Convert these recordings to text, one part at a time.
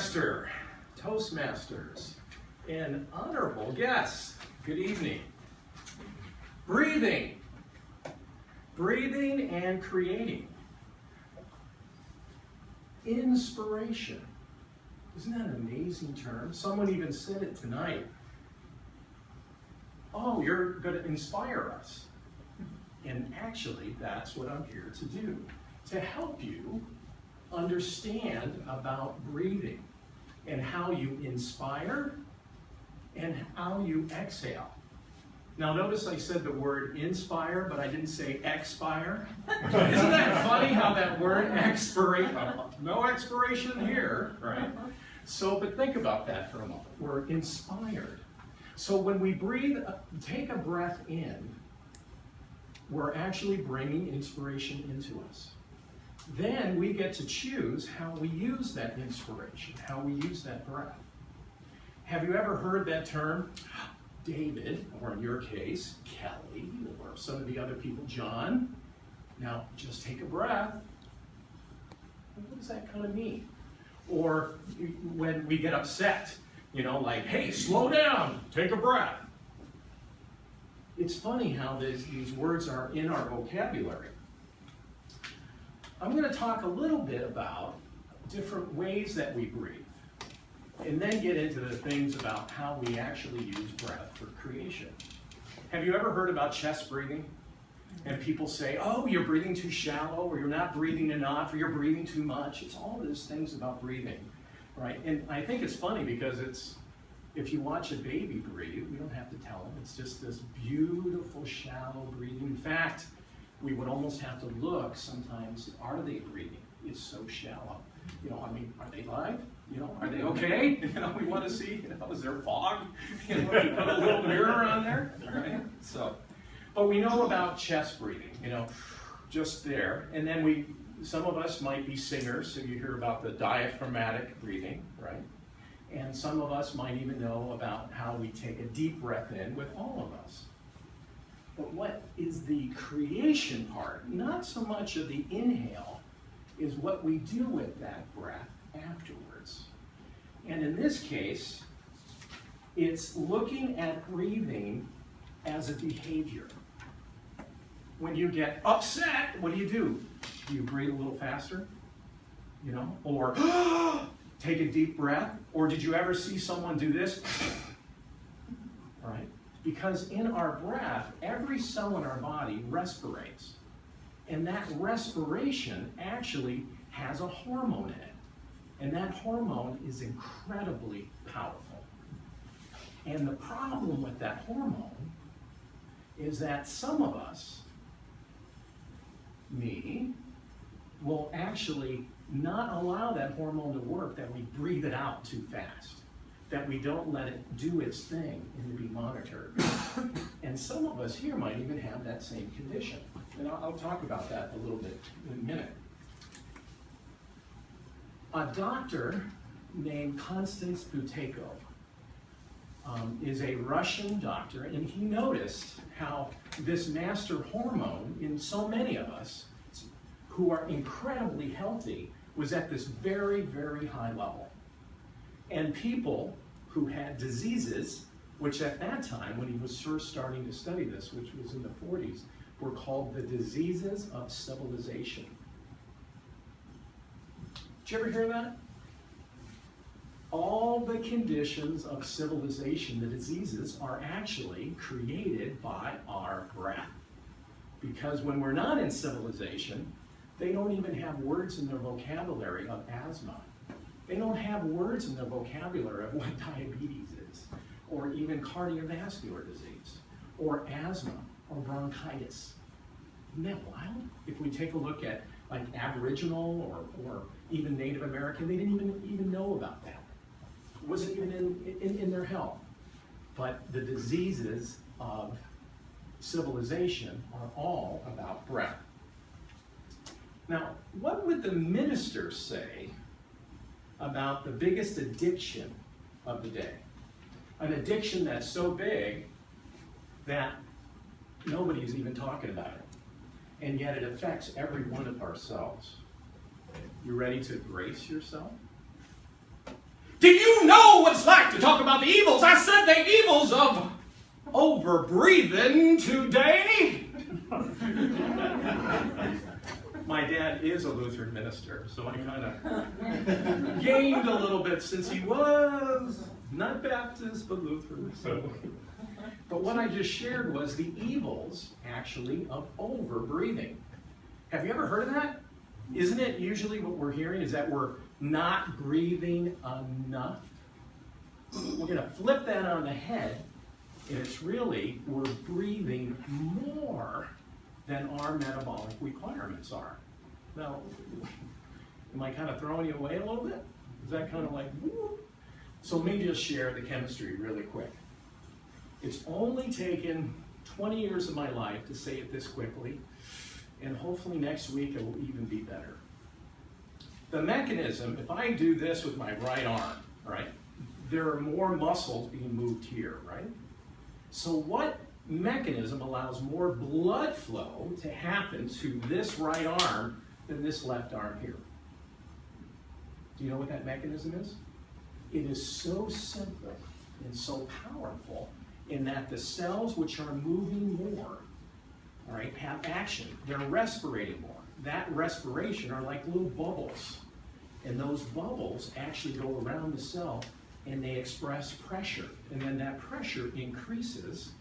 Master, Toastmasters, and honorable guests, good evening. Breathing. Breathing and creating. Inspiration. Isn't that an amazing term? Someone even said it tonight. Oh, you're going to inspire us. And actually, that's what I'm here to do, to help you understand about breathing and how you inspire and how you exhale. Now notice I said the word inspire, but I didn't say expire. Isn't that funny how that word expiration, no expiration here, right? So, but think about that for a moment. We're inspired. So when we breathe, take a breath in, we're actually bringing inspiration into us. Then we get to choose how we use that inspiration, how we use that breath. Have you ever heard that term? David, or in your case, Kelly, or some of the other people, John. Now, just take a breath. What does that kind of mean? Or when we get upset, you know, like, hey, slow down, take a breath. It's funny how these words are in our vocabulary. I'm going to talk a little bit about different ways that we breathe, and then get into the things about how we actually use breath for creation. Have you ever heard about chest breathing? And people say, oh, you're breathing too shallow, or you're not breathing enough, or you're breathing too much. It's all those things about breathing, right? And I think it's funny because if you watch a baby breathe, we don't have to tell them. It's just this beautiful, shallow breathing. In fact, we would almost have to look sometimes, are they breathing? It's so shallow. You know, I mean, are they live? You know, are they okay? You know, we want to see, you know, is there fog? You know, you put a little mirror on there, right? So, but we know about chest breathing, you know, just there. And then some of us might be singers, so you hear about the diaphragmatic breathing, right? And some of us might even know about how we take a deep breath in with all of us. But what is the creation part, not so much of the inhale, is what we do with that breath afterwards. And in this case, it's looking at breathing as a behavior. When you get upset, what do? Do you breathe a little faster? You know, or take a deep breath? Or did you ever see someone do this? Right? Because in our breath, every cell in our body respirates. And that respiration actually has a hormone in it. And that hormone is incredibly powerful. And the problem with that hormone is that some of us, me, will actually not allow that hormone to work, that we breathe it out too fast, that we don't let it do its thing and be monitored. And some of us here might even have that same condition. And I'll talk about that a little bit in a minute. A doctor named Konstantin Buteyko is a Russian doctor, and he noticed how this master hormone in so many of us who are incredibly healthy was at this very, very high level. And people who had diseases, which at that time, when he was first starting to study this, which was in the 40s, were called the diseases of civilization. Did you ever hear that? All the conditions of civilization, the diseases, are actually created by our breath. Because when we're not in civilization, they don't even have words in their vocabulary of asthma. They don't have words in their vocabulary of what diabetes is, or even cardiovascular disease, or asthma, or bronchitis. Isn't that wild? If we take a look at like Aboriginal or even Native American, they didn't even know about that. It wasn't even in their health. But the diseases of civilization are all about breath. Now, what would the minister say about the biggest addiction of the day? An addiction that's so big that nobody's even talking about it. And yet it affects every one of our cells. You ready to brace yourself? Do you know what it's like to talk about the evils? I said the evils of over-breathing today. My dad is a Lutheran minister, so I kind of gained a little bit since he was not Baptist, but Lutheran. So. But what I just shared was the evils, actually, of over-breathing. Have you ever heard of that? Isn't it usually what we're hearing is that we're not breathing enough? We're going to flip that on the head, and it's really we're breathing more than our metabolic requirements are. Now, am I kind of throwing you away a little bit? Is that kind of like, woo? So let me just share the chemistry really quick. It's only taken 20 years of my life to say it this quickly, and hopefully next week it will even be better. The mechanism, if I do this with my right arm, right, there are more muscles being moved here, right? So what mechanism allows more blood flow to happen to this right arm than this left arm here? Do you know what that mechanism is? It is so simple and so powerful in that the cells which are moving more, all right, have action. They're respirating more. That respiration are like little bubbles. And those bubbles actually go around the cell and they express pressure. And then that pressure increases,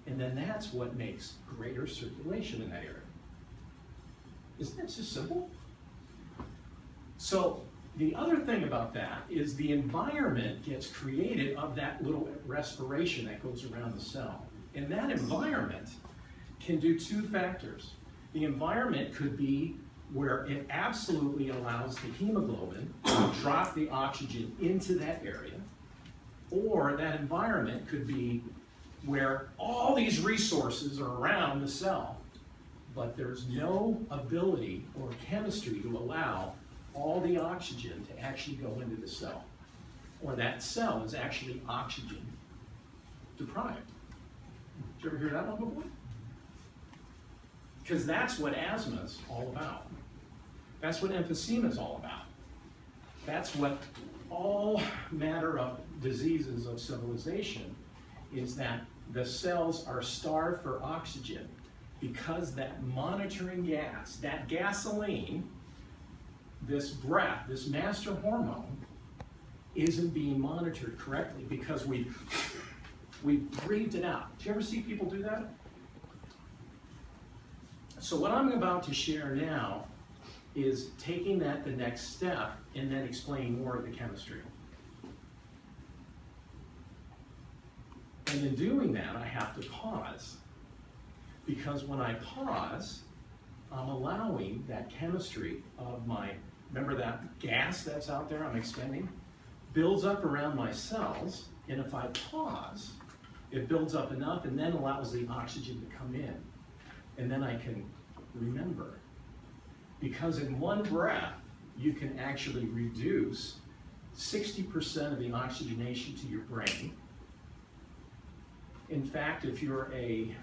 and then that's what makes greater circulation in that area. Isn't that just simple? So the other thing about that is the environment gets created of that little respiration that goes around the cell. And that environment can do two factors. The environment could be where it absolutely allows the hemoglobin to drop the oxygen into that area, or that environment could be where all these resources are around the cell, but there's no ability or chemistry to allow all the oxygen to actually go into the cell, or that cell is actually oxygen deprived. Did you ever hear that one before? Because that's what asthma is all about. That's what emphysema is all about. That's what all matter of diseases of civilization is, that the cells are starved for oxygen because that monitoring gas, that gasoline, this breath, this master hormone, isn't being monitored correctly because we breathed it out. Do you ever see people do that? So what I'm about to share now is taking that the next step and then explaining more of the chemistry. And in doing that, I have to pause. Because when I pause, I'm allowing that chemistry of my, remember that gas that's out there I'm expending, builds up around my cells, and if I pause, it builds up enough and then allows the oxygen to come in. And then I can remember. Because in one breath, you can actually reduce 60% of the oxygenation to your brain. In fact, if you're a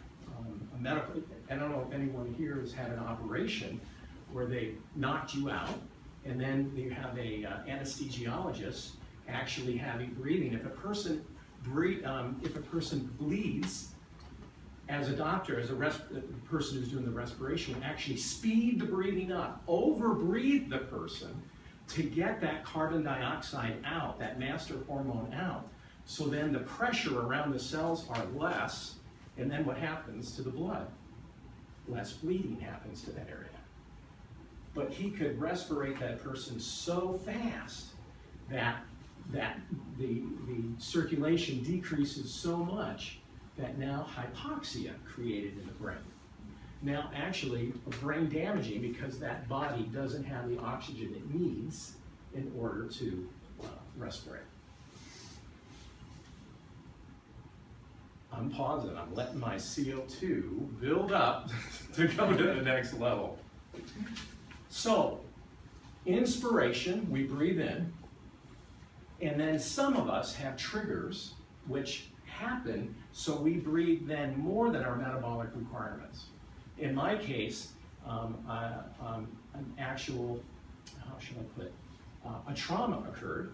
medical, I don't know if anyone here has had an operation where they knocked you out, and then you have a anesthesiologist actually having breathing. If a person bleeds, as a doctor, as a person who's doing the respiration, actually speed the breathing up, over-breathe the person to get that carbon dioxide out, that master hormone out. So then the pressure around the cells are less, and then what happens to the blood? Less bleeding happens to that area. But he could respirate that person so fast that the circulation decreases so much that now hypoxia created in the brain. Now actually brain damaging because that body doesn't have the oxygen it needs in order to respirate. I'm pausing, I'm letting my CO2 build up to go to the next level. So, inspiration, we breathe in, and then some of us have triggers which happen, so we breathe then more than our metabolic requirements. In my case, an actual, how should I put it, a trauma occurred,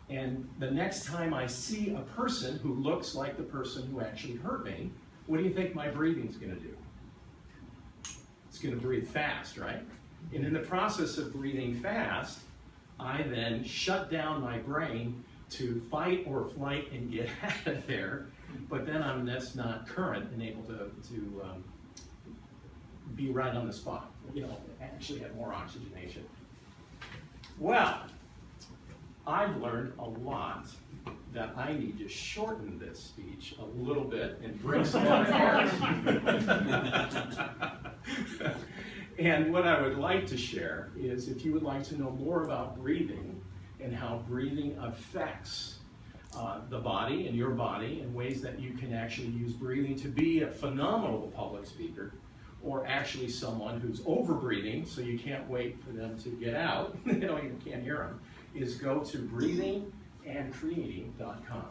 And the next time I see a person who looks like the person who actually hurt me, what do you think my breathing's going to do? It's going to breathe fast, right? And in the process of breathing fast, I then shut down my brain to fight or flight and get out of there, but then that's not current and able to be right on the spot, actually have more oxygenation. Well, I've learned a lot that I need to shorten this speech a little bit and bring some ideas. And what I would like to share is, if you would like to know more about breathing and how breathing affects the body and your body in ways that you can actually use breathing to be a phenomenal public speaker, or actually someone who's over-breathing so you can't wait for them to get out, you can't hear them, is go to breathingandcreating.com.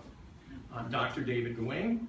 I'm Dr. David Gawain.